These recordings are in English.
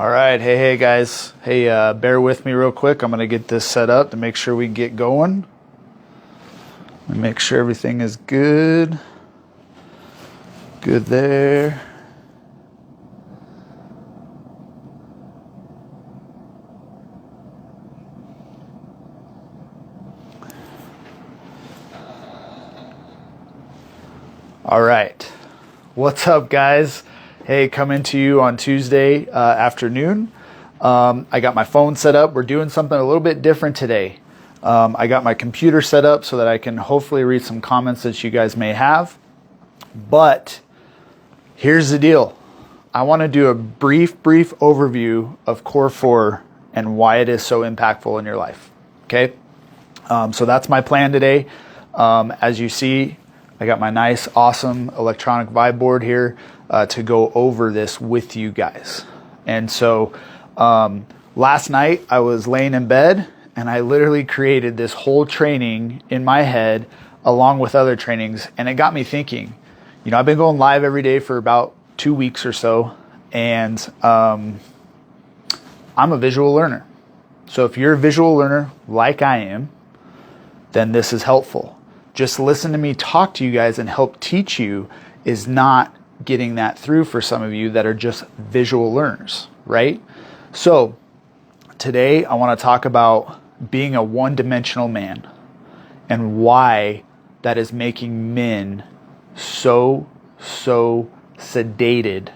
All right, hey guys. Hey, bear with me real quick. I'm gonna get this set up to make sure we can get going. Make sure everything is good. Good there. All right, what's up, guys? Hey, coming to you on Tuesday afternoon. I got my phone set up. We're doing something a little bit different today. I got my computer set up so that I can hopefully read some comments that you guys may have. But here's the deal. I want to do a brief overview of Core 4 and why it is so impactful in your life. Okay? So that's my plan today. As you see, I got my nice, awesome electronic vibe board here to go over this with you guys. And so last night I was laying in bed and I literally created this whole training in my head along with other trainings. And it got me thinking, I've been going live every day for about 2 weeks or so. And I'm a visual learner. So if you're a visual learner like I am, then this is helpful. Just listen to me talk to you guys and help teach you is not getting that through for some of you that are just visual learners, right? So today I want to talk about being a one-dimensional man and why that is making men so sedated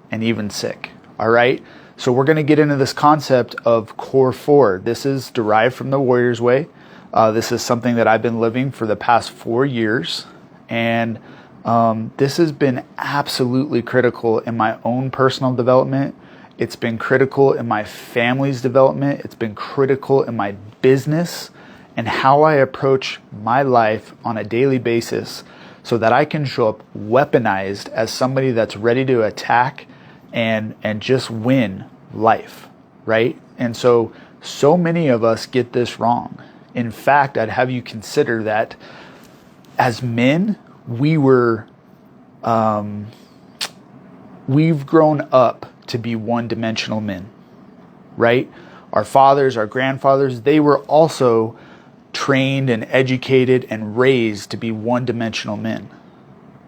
and even sick, all right? So we're going to get into this concept of Core 4. This is derived from the Warrior's Way. This is something that I've been living for the past 4 years, and this has been absolutely critical in my own personal development. It's been critical in my family's development. It's been critical in my business and how I approach my life on a daily basis so that I can show up weaponized as somebody that's ready to attack and just win life, right? And so many of us get this wrong. In fact, I'd have you consider that as men, we've grown up to be one-dimensional men, right? Our fathers, our grandfathers, they were also trained and educated and raised to be one-dimensional men,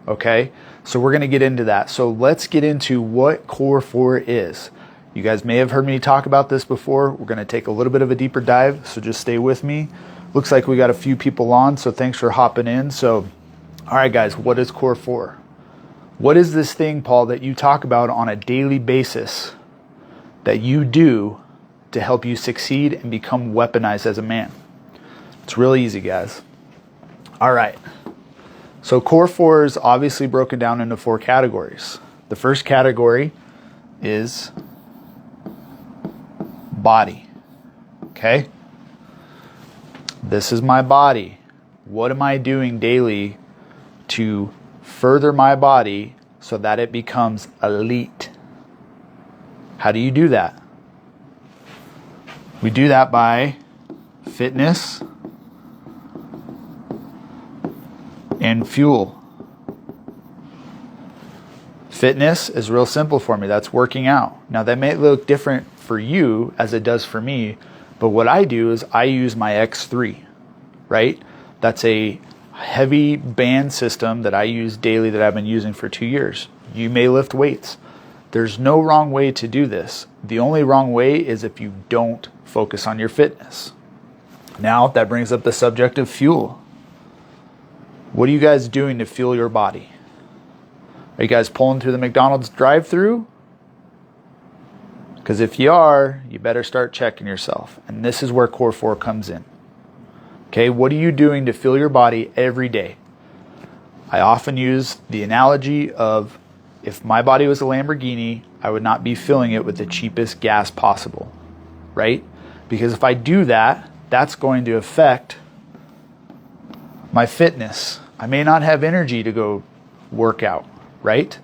okay? So we're going to get into that. So let's get into what Core 4 is. You guys may have heard me talk about this before. We're going to take a little bit of a deeper dive, so just stay with me. Looks like we got a few people on, so thanks for hopping in. So, all right, guys, what is Core 4? What is this thing, Paul, that you talk about on a daily basis that you do to help you succeed and become weaponized as a man? It's really easy, guys. All right. So Core 4 is obviously broken down into 4 categories. The first category is body. Okay? This is my body. What am I doing daily to further my body so that it becomes elite? How do you do that? We do that by fitness and fuel. Fitness is real simple for me. That's working out. Now that may look different for you as it does for me, but what I do is I use my X3, right? That's a heavy band system that I use daily that I've been using for 2 years. You may lift weights. There's no wrong way to do this. The only wrong way is if you don't focus on your fitness. Now that brings up the subject of fuel. What are you guys doing to fuel your body? Are you guys pulling through the McDonald's drive-thru? Because if you are, you better start checking yourself. And this is where Core 4 comes in. Okay, what are you doing to fuel your body every day? I often use the analogy of if my body was a Lamborghini, I would not be filling it with the cheapest gas possible, right? Because if I do that, that's going to affect my fitness. I may not have energy to go work out, right?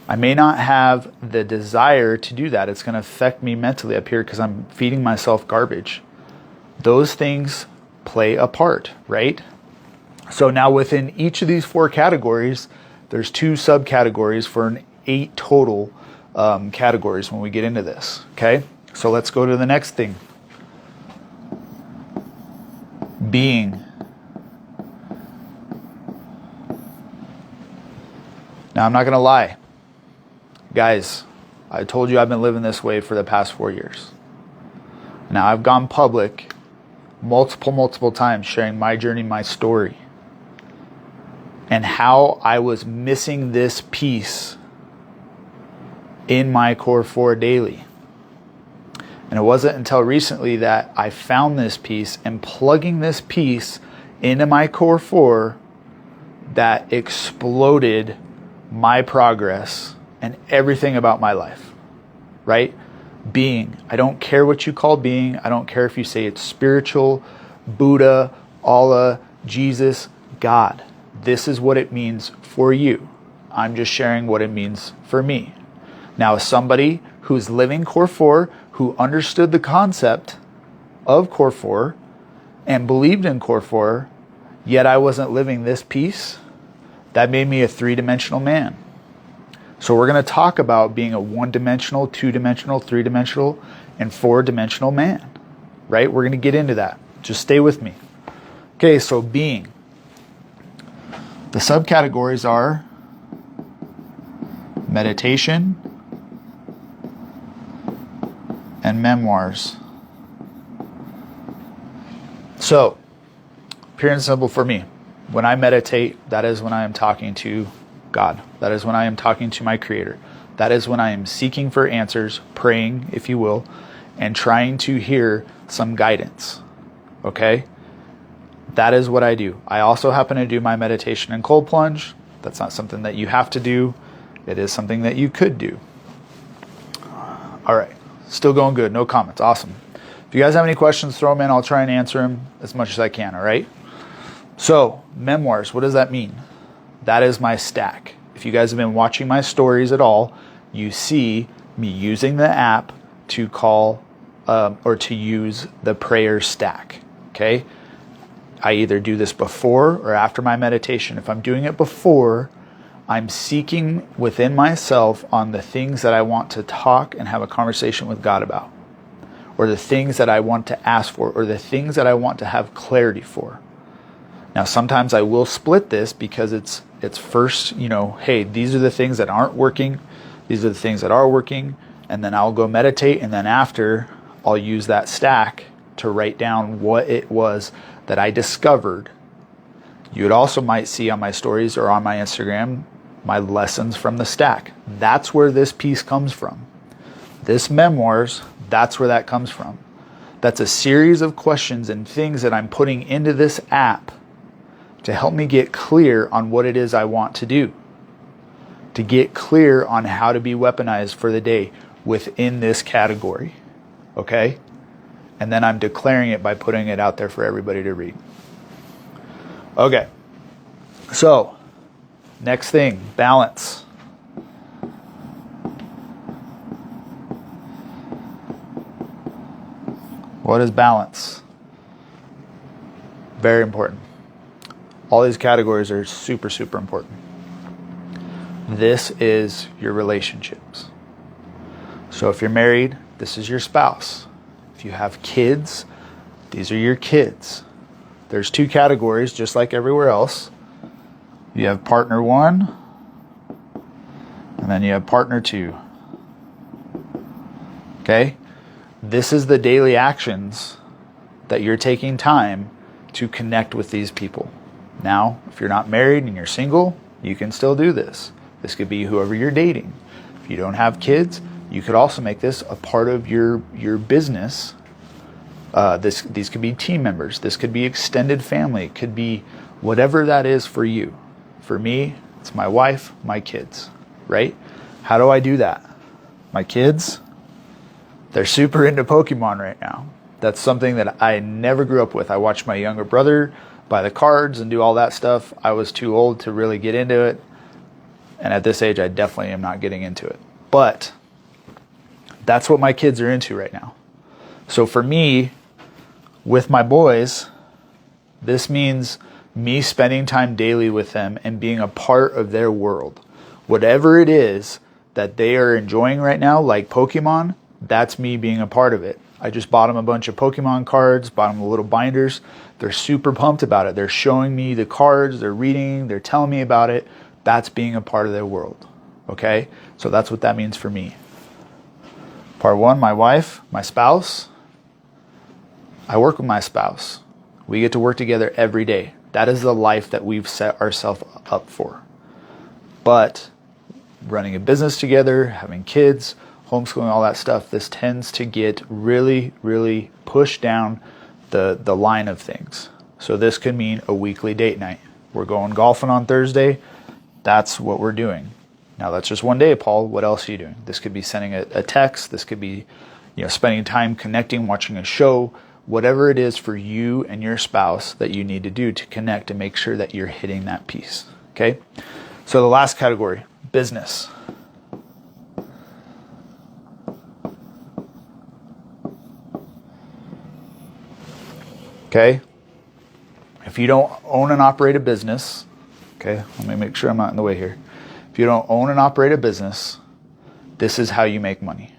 I may not have the desire to do that. It's going to affect me mentally up here because I'm feeding myself garbage. Those things play a part, right? So now within each of these 4 categories, there's 2 subcategories for an 8 total categories when we get into this. Okay, so let's go to the next thing. Being. Now, I'm not going to lie. Guys, I told you I've been living this way for the past 4 years. Now, I've gone public multiple times sharing my journey, my story, and how I was missing this piece in my core 4 daily. And it wasn't until recently that I found this piece, and plugging this piece into my core 4 that exploded my progress and everything about my life, right? Being. I don't care what you call being. I don't care if you say it's spiritual, Buddha, Allah, Jesus, God. This is what it means for you. I'm just sharing what it means for me. Now, as somebody who's living core 4, who understood the concept of core 4 and believed in core 4, yet I wasn't living this piece, that made me a 3-dimensional man. So we're going to talk about being a 1-dimensional, 2-dimensional, 3-dimensional, and 4-dimensional man, right? We're going to get into that. Just stay with me. Okay, so being. The subcategories are meditation and memoirs. So, pure and simple for me. When I meditate, that is when I am talking to God. That is when I am talking to my Creator. That is when I am seeking for answers, praying, if you will, and trying to hear some guidance. Okay? That is what I do. I also happen to do my meditation and cold plunge. That's not something that you have to do. It is something that you could do. All right. Still going good. No comments. Awesome. If you guys have any questions, throw them in. I'll try and answer them as much as I can. All right? So, memoirs, what does that mean? That is my stack. If you guys have been watching my stories at all, you see me using the app to call or to use the prayer stack. Okay? I either do this before or after my meditation. If I'm doing it before, I'm seeking within myself on the things that I want to talk and have a conversation with God about, or the things that I want to ask for, or the things that I want to have clarity for. Now, sometimes I will split this because it's first, hey, these are the things that aren't working. These are the things that are working. And then I'll go meditate. And then after, I'll use that stack to write down what it was that I discovered. You also might see on my stories or on my Instagram, my lessons from the stack. That's where this piece comes from. This memoirs, that's where that comes from. That's a series of questions and things that I'm putting into this app to help me get clear on what it is I want to do, to get clear on how to be weaponized for the day within this category, okay? And then I'm declaring it by putting it out there for everybody to read. Okay, so next thing, balance. What is balance? Very important. All these categories are super important. This is your relationships. So if you're married, this is your spouse. If you have kids, these are your kids. There's 2 categories, just like everywhere else. You have partner 1, and then you have partner 2. Okay? This is the daily actions that you're taking time to connect with these people. Now, if you're not married and you're single, you can still do this. This could be whoever you're dating. If you don't have kids, you could also make this a part of your business. These could be team members. This could be extended family. It could be whatever that is for you. For me, it's my wife, my kids, right? How do I do that? My kids, they're super into Pokemon right now. That's something that I never grew up with. I watched my younger brother buy the cards and do all that stuff. I was too old to really get into it. And at this age, I definitely am not getting into it. But that's what my kids are into right now. So for me, with my boys, this means me spending time daily with them and being a part of their world. Whatever it is that they are enjoying right now, like Pokemon, that's me being a part of it. I just bought them a bunch of Pokemon cards, bought them the little binders. They're super pumped about it. They're showing me the cards, they're reading, they're telling me about it. That's being a part of their world. Okay? So that's what that means for me. Part one, my wife, my spouse. I work with my spouse. We get to work together every day. That is the life that we've set ourselves up for. But running a business together, having kids, homeschooling, all that stuff, this tends to get really, really pushed down the line of things. So this could mean a weekly date night. We're going golfing on Thursday. That's what we're doing. Now that's just one day, Paul. What else are you doing? This could be sending a text. This could be, spending time connecting, watching a show, whatever it is for you and your spouse that you need to do to connect and make sure that you're hitting that piece. Okay? So the last category, business. Okay? If you don't own and operate a business, okay, let me make sure I'm not in the way here. If you don't own and operate a business, this is how you make money.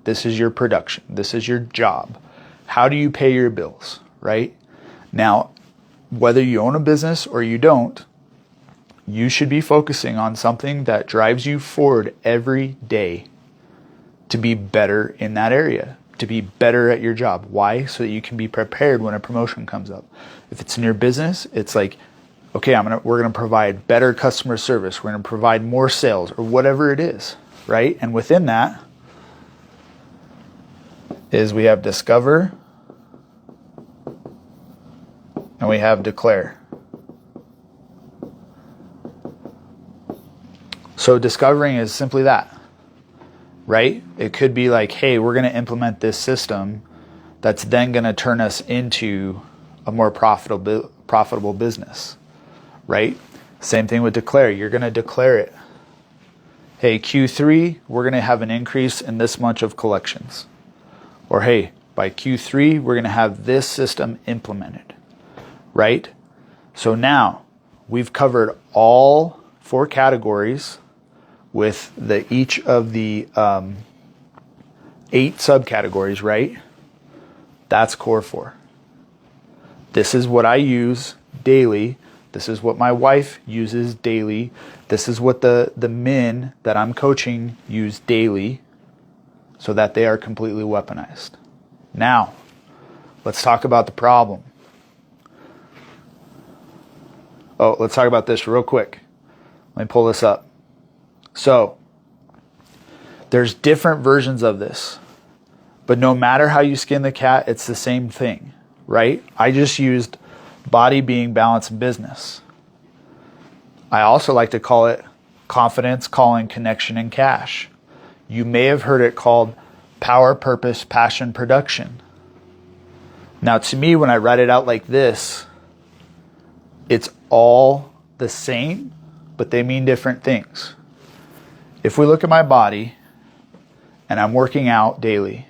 This is your production. This is your job. How do you pay your bills, right? Now, whether you own a business or you don't, you should be focusing on something that drives you forward every day to be better in that area, to be better at your job. Why? So that you can be prepared when a promotion comes up. If it's in your business, it's like, okay, we're gonna provide better customer service. We're gonna provide more sales or whatever it is, right? And within that is we have discover and we have declare. So discovering is simply that, right? It could be like, hey, we're going to implement this system that's then going to turn us into a more profitable business, right? Same thing with declare. You're going to declare it. Hey, Q3, we're going to have an increase in this much of collections. Or hey, by Q3, we're going to have this system implemented, right? So now we've covered all 4 categories with each of the 8 subcategories, right? That's core 4. This is what I use daily. This is what my wife uses daily. This is what the men that I'm coaching use daily so that they are completely weaponized. Now, let's talk about the problem. Oh, let's talk about this real quick. Let me pull this up. So, there's different versions of this, but no matter how you skin the cat, it's the same thing, right? I just used body, being, balance, and business. I also like to call it confidence, calling, connection, and cash. You may have heard it called power, purpose, passion, production. Now, to me, when I write it out like this, it's all the same, but they mean different things. If we look at my body and I'm working out daily,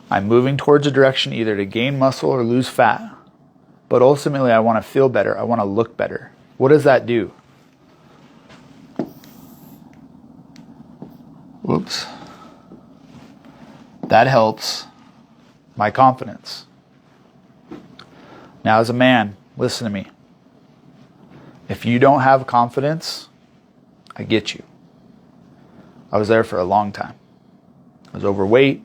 I'm moving towards a direction either to gain muscle or lose fat, but ultimately I want to feel better. I want to look better. What does that do? Whoops. That helps my confidence. Now, as a man, listen to me. If you don't have confidence, I get you. I was there for a long time. I was overweight.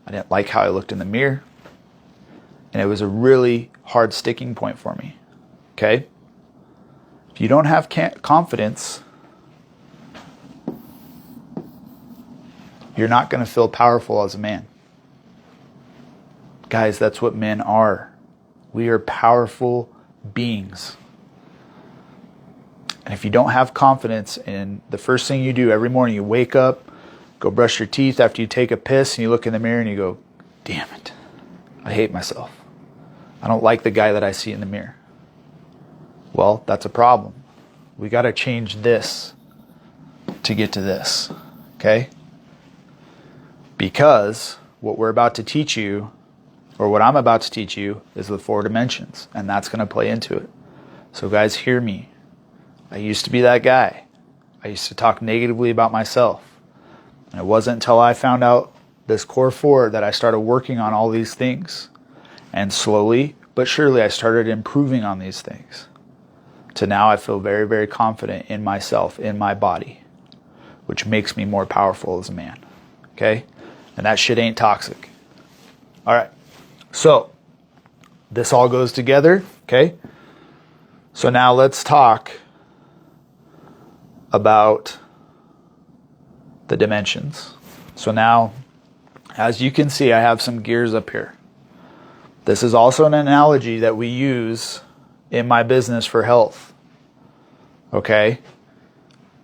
I didn't like how I looked in the mirror. And it was a really hard sticking point for me. Okay? If you don't have confidence, you're not going to feel powerful as a man. Guys, that's what men are. We are powerful beings. And if you don't have confidence in the first thing you do every morning, you wake up, go brush your teeth after you take a piss, and you look in the mirror and you go, damn it, I hate myself. I don't like the guy that I see in the mirror. Well, that's a problem. We got to change this to get to this, okay? Because what we're about to teach you, or what I'm about to teach you, is the 4 dimensions, and that's going to play into it. So guys, hear me. I used to be that guy. I used to talk negatively about myself. And it wasn't until I found out this core 4 that I started working on all these things. And slowly but surely I started improving on these things. To now I feel very, very confident in myself, in my body, which makes me more powerful as a man. Okay? And that shit ain't toxic. All right. So this all goes together. Okay? So now let's talk about the dimensions. So now, as you can see, I have some gears up here. This is also an analogy that we use in my business for health. Okay?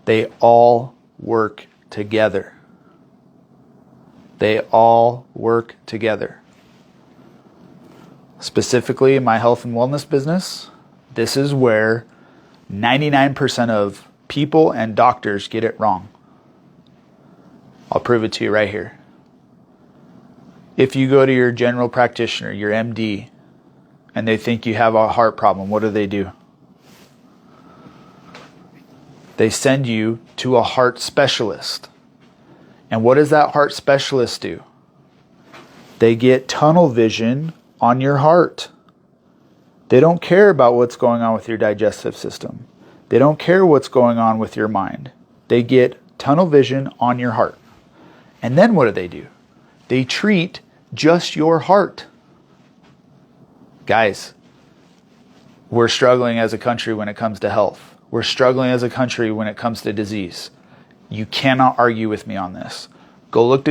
They all work together. They all work together. Specifically in my health and wellness business, this is where 99% of people and doctors get it wrong. I'll prove it to you right here. If you go to your general practitioner, your MD, and they think you have a heart problem, what do? They send you to a heart specialist. And what does that heart specialist do? They get tunnel vision on your heart. They don't care about what's going on with your digestive system. They don't care what's going on with your mind. They get tunnel vision on your heart. And then what do? They treat just your heart. Guys, we're struggling as a country when it comes to health. We're struggling as a country when it comes to disease. You cannot argue with me on this. Go look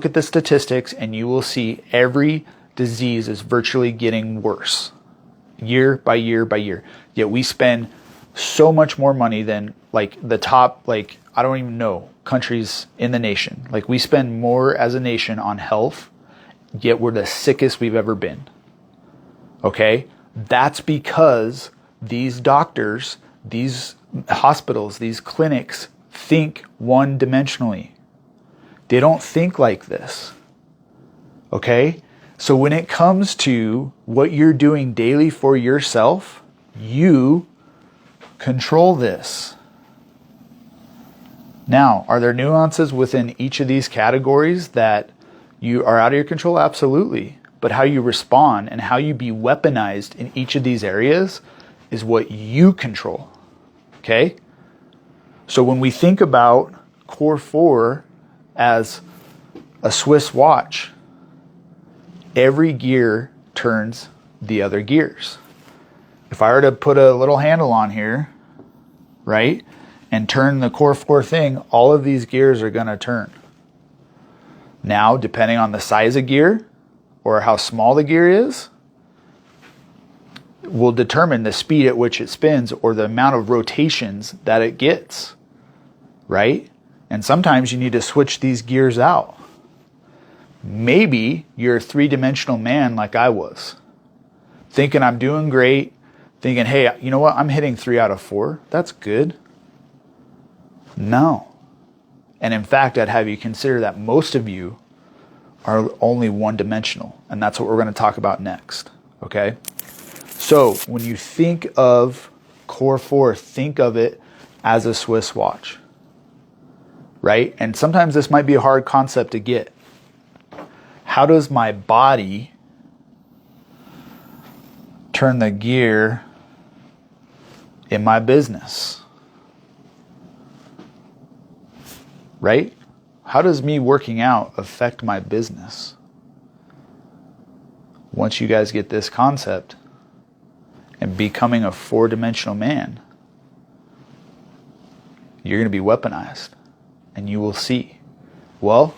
at the statistics and you will see every disease is virtually getting worse. Year by year by year. Yet we spend so much more money than like the top, like I don't even know, countries in the nation. Like we spend more as a nation on health, yet we're the sickest we've ever been. Okay? That's because these doctors, these hospitals, these clinics think one-dimensionally. They don't think like this. Okay? So when it comes to what you're doing daily for yourself, you control this. Now, are there nuances within each of these categories that you are out of your control? Absolutely. But how you respond and how you be weaponized in each of these areas is what you control. Okay? So when we think about core 4 as a Swiss watch, every gear turns the other gears. If I were to put a little handle on here, right, and turn the core 4 thing, all of these gears are going to turn. Now, depending on the size of gear or how small the gear is, will determine the speed at which it spins or the amount of rotations that it gets, right? And sometimes you need to switch these gears out. Maybe you're a 3-dimensional man like I was, thinking I'm doing great, thinking, hey, you know what? I'm hitting 3 out of 4. That's good. No. And in fact, I'd have you consider that most of you are only 1-dimensional. And that's what we're going to talk about next. Okay? So when you think of core 4, think of it as a Swiss watch. Right? And sometimes this might be a hard concept to get. How does my body turn the gear in my business? Right? How does me working out affect my business? Once you guys get this concept and becoming a 4-dimensional man, you're going to be weaponized and you will see. Well,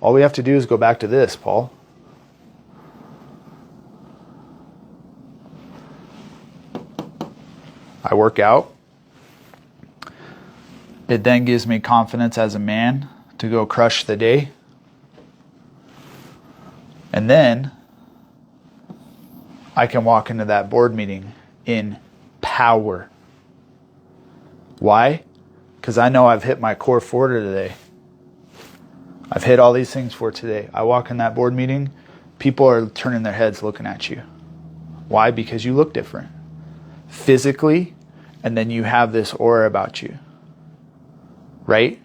all we have to do is go back to this, Paul. I work out. It then gives me confidence as a man to go crush the day. And then I can walk into that board meeting in power. Why? Because I know I've hit my core 4 today. I've hit all these things for today. I walk in that board meeting, people are turning their heads looking at you. Why? Because you look different. Physically, and then you have this aura about you. right?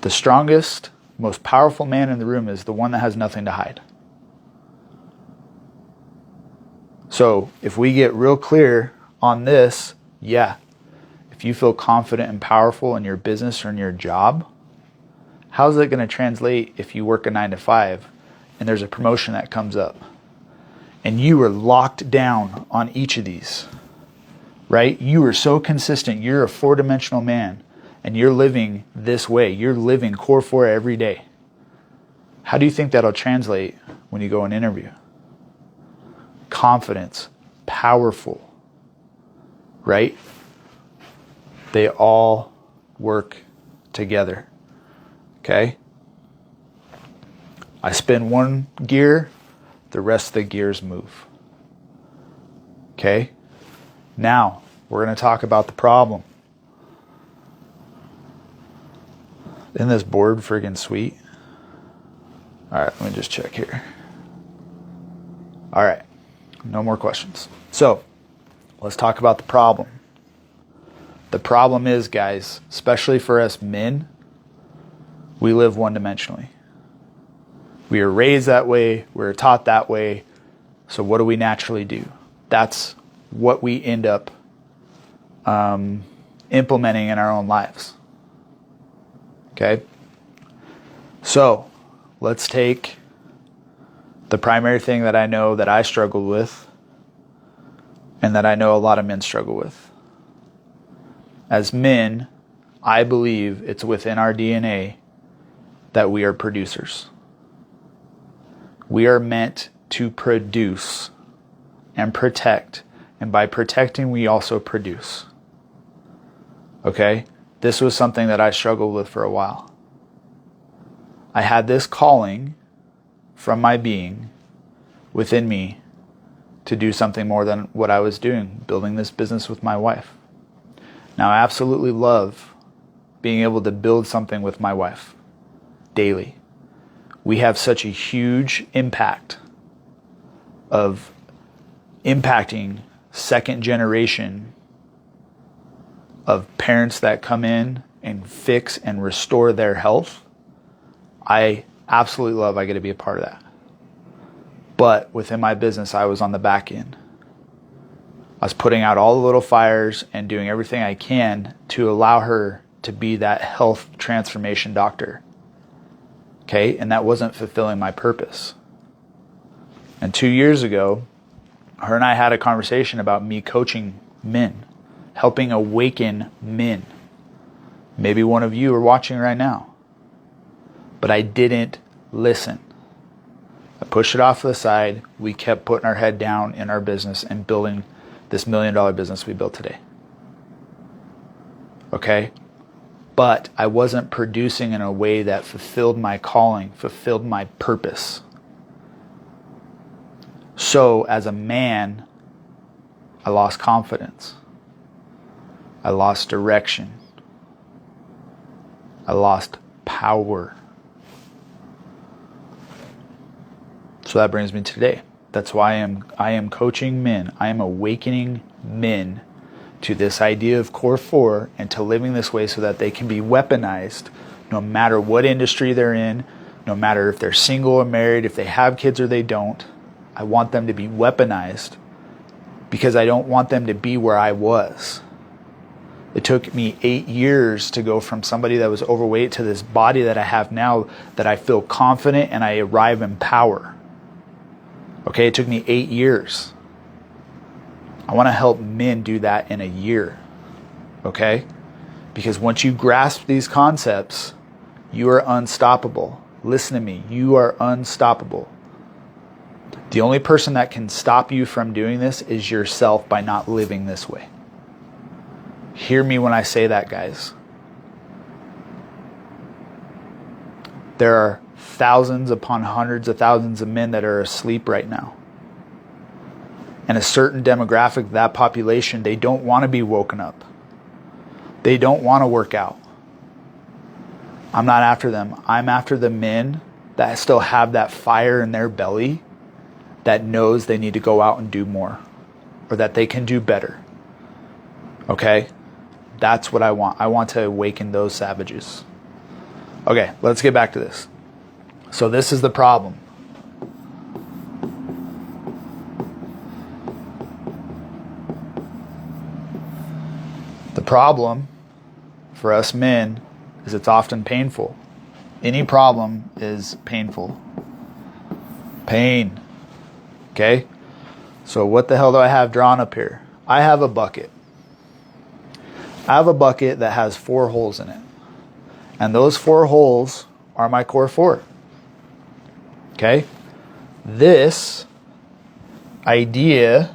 The strongest, most powerful man in the room is the one that has nothing to hide. So if we get real clear on this, yeah, if you feel confident and powerful in your business or in your job, how's it going to translate if you work a 9 to 5 and there's a promotion that comes up and you are locked down on each of these, right? You are so consistent. You're a 4-dimensional man and you're living this way. You're living core 4 every day. How do you think that'll translate when you go and interview? Confidence, powerful, right? They all work together. Okay? I spin one gear, the rest of the gears move. Okay? Now, we're going to talk about the problem. Isn't this board friggin' sweet? All right, let me just check here. All right, no more questions. So, let's talk about the problem. The problem is, guys, especially for us men, we live one-dimensionally. We are raised that way. We're taught that way. So what do we naturally do? That's what we end up implementing in our own lives. Okay? So let's take the primary thing that I know that I struggled with and that I know a lot of men struggle with. As men, I believe it's within our DNA that we are producers. We are meant to produce and protect. And by protecting, we also produce. Okay? This was something that I struggled with for a while. I had this calling from my being within me to do something more than what I was doing, building this business with my wife. Now, I absolutely love being able to build something with my wife daily. We have such a huge impact of impacting second generation of parents that come in and fix and restore their health. I absolutely love I get to be a part of that. But within my business, I was on the back end. I was putting out all the little fires and doing everything I can to allow her to be that health transformation doctor. Okay? And that wasn't fulfilling my purpose. And 2 years ago, her and I had a conversation about me coaching men, helping awaken men. Maybe one of you are watching right now. But I didn't listen. I pushed it off to the side. We kept putting our head down in our business and building this $1 million business we built today. Okay? But I wasn't producing in a way that fulfilled my calling, fulfilled my purpose. So as a man, I lost confidence. I lost direction. I lost power. So that brings me to today. That's why I am coaching men. I am awakening men to this idea of core 4 and to living this way so that they can be weaponized no matter what industry they're in, no matter if they're single or married, if they have kids or they don't. I want them to be weaponized because I don't want them to be where I was. It took me 8 years to go from somebody that was overweight to this body that I have now that I feel confident and I arrive in power. Okay, it took me 8 years. I want to help men do that in a year. Okay? Because once you grasp these concepts, you are unstoppable. Listen to me. You are unstoppable. The only person that can stop you from doing this is yourself by not living this way. Hear me when I say that, guys. There are thousands upon hundreds of thousands of men that are asleep right now. And a certain demographic, that population, they don't want to be woken up. They don't want to work out. I'm not after them. I'm after the men that still have that fire in their belly that knows they need to go out and do more or that they can do better. Okay? That's what I want. I want to awaken those savages. Okay, let's get back to this. So this is the problem. The problem for us men is it's often painful. Any problem is painful. Pain. Okay? So what the hell do I have drawn up here? I have a bucket. I have a bucket that has 4 holes in it. And those 4 holes are my core 4. Okay? This idea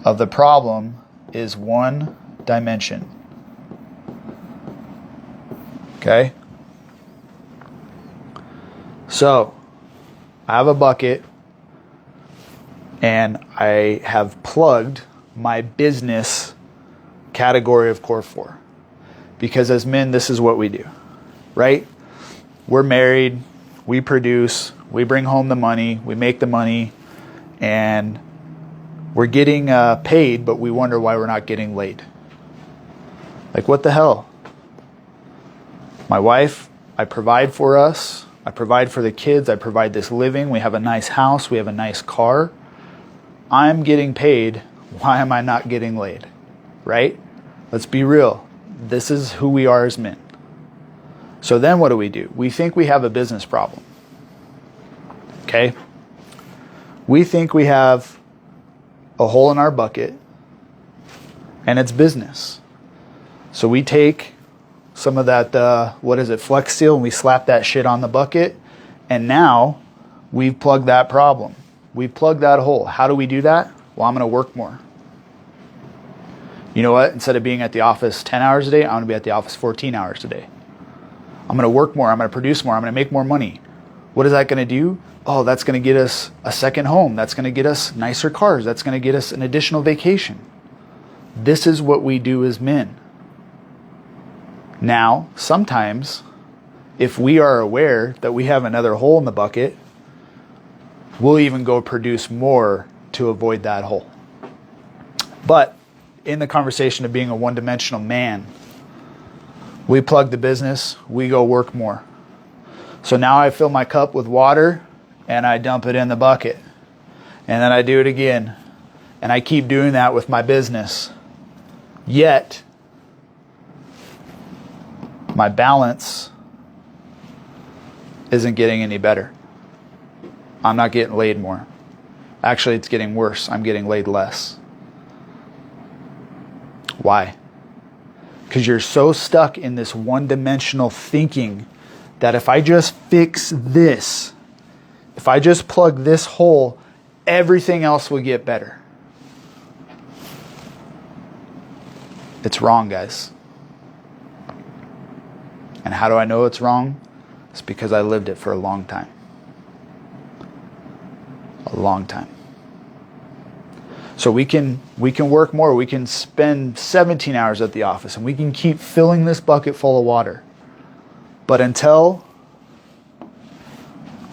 of the problem is one dimension. Okay? So, I have a bucket and I have plugged my business category of core 4. Because as men, this is what we do, right? We're married, we produce, we bring home the money, we make the money, and we're getting paid, but we wonder why we're not getting laid. Like, what the hell? My wife, I provide for us, I provide for the kids, I provide this living, we have a nice house, we have a nice car. I'm getting paid, why am I not getting laid? Right? Let's be real. This is who we are as men. So then what do? We think we have a business problem. Okay? We think we have a hole in our bucket and it's business. So we take some of that, Flex Seal, and we slap that shit on the bucket, and now we've plugged that problem. We've plugged that hole. How do we do that? Well, I'm going to work more. You know what? Instead of being at the office 10 hours a day, I'm going to be at the office 14 hours a day. I'm going to work more. I'm going to produce more. I'm going to make more money. What is that going to do? Oh, that's going to get us a second home. That's going to get us nicer cars. That's going to get us an additional vacation. This is what we do as men. Now, sometimes, if we are aware that we have another hole in the bucket, we'll even go produce more to avoid that hole. But in the conversation of being a one-dimensional man, we plug the business, we go work more. So now I fill my cup with water and I dump it in the bucket. And then I do it again. And I keep doing that with my business. Yet, my balance isn't getting any better. I'm not getting laid more. Actually, it's getting worse. I'm getting laid less. Why? Because you're so stuck in this one-dimensional thinking that if I just fix this, if I just plug this hole, everything else will get better. It's wrong, guys. And how do I know it's wrong? It's because I lived it for a long time. A long time. So we can work more. We can spend 17 hours at the office and we can keep filling this bucket full of water. But until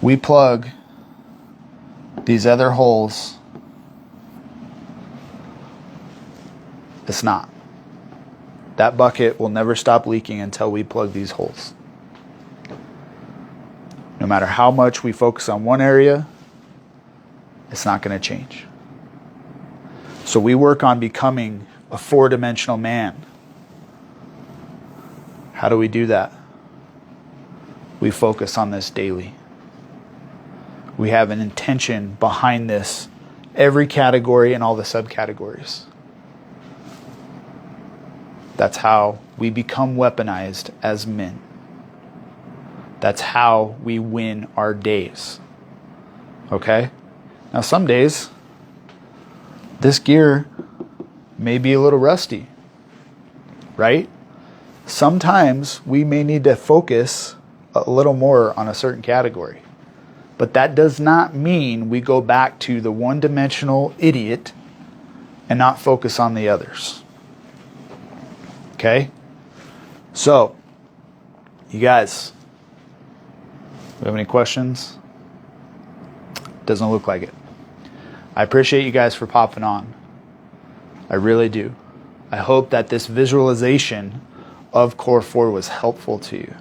we plug these other holes, it's not. That bucket will never stop leaking until we plug these holes. No matter how much we focus on one area, it's not going to change. So we work on becoming a 4-dimensional man. How do we do that? We focus on this daily. We have an intention behind this, every category and all the subcategories. That's how we become weaponized as men. That's how we win our days. Okay? Now some days, this gear may be a little rusty, right? Sometimes we may need to focus a little more on a certain category. But that does not mean we go back to the one-dimensional idiot and not focus on the others. Okay? So, you guys, do you have any questions? Doesn't look like it. I appreciate you guys for popping on. I really do. I hope that this visualization of Core 4 was helpful to you.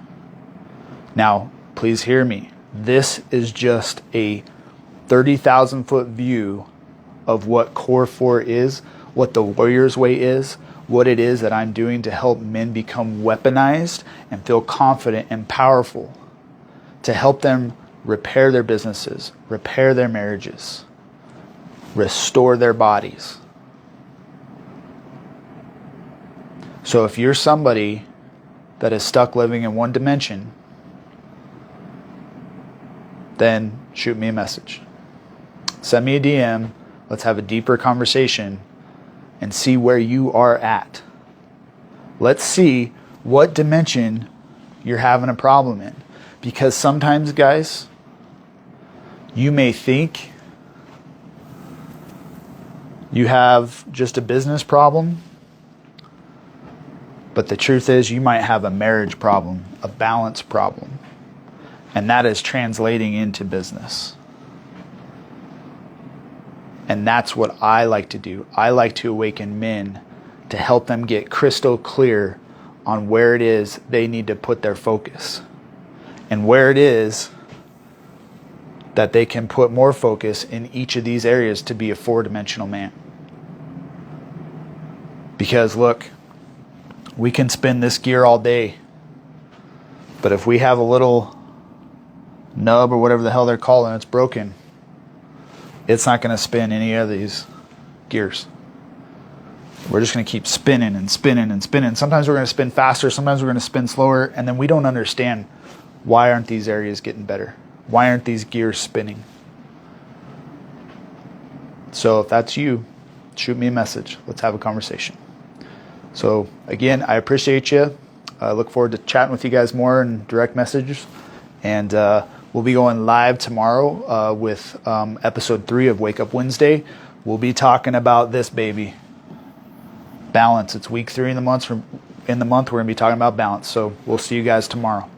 Now, please hear me. This is just a 30,000 foot view of what Core 4 is, what the Warrior's Way is, what it is that I'm doing to help men become weaponized and feel confident and powerful, to help them repair their businesses, repair their marriages, restore their bodies. So if you're somebody that is stuck living in one dimension, then shoot me a message. Send me a DM. Let's have a deeper conversation and see where you are at. Let's see what dimension you're having a problem in. Because sometimes, guys, you may think you have just a business problem, but the truth is you might have a marriage problem, a balance problem. And that is translating into business. And that's what I like to do. I like to awaken men to help them get crystal clear on where it is they need to put their focus. And where it is that they can put more focus in each of these areas to be a 4-dimensional man. Because look, we can spin this gear all day, but if we have a little nub or whatever the hell they're calling it's broken, it's not going to spin any of these gears. We're just going to keep spinning and spinning and spinning. Sometimes we're going to spin faster, sometimes we're going to spin slower, and then we don't understand why aren't these areas getting better? Why aren't these gears spinning? So if that's you, shoot me a message. Let's have a conversation. So again, I appreciate you. I look forward to chatting with you guys more in direct messages. And we'll be going live tomorrow with episode 3 of Wake Up Wednesday. We'll be talking about this baby. Balance. It's week 3 in the month. We're going to be talking about balance. So we'll see you guys tomorrow.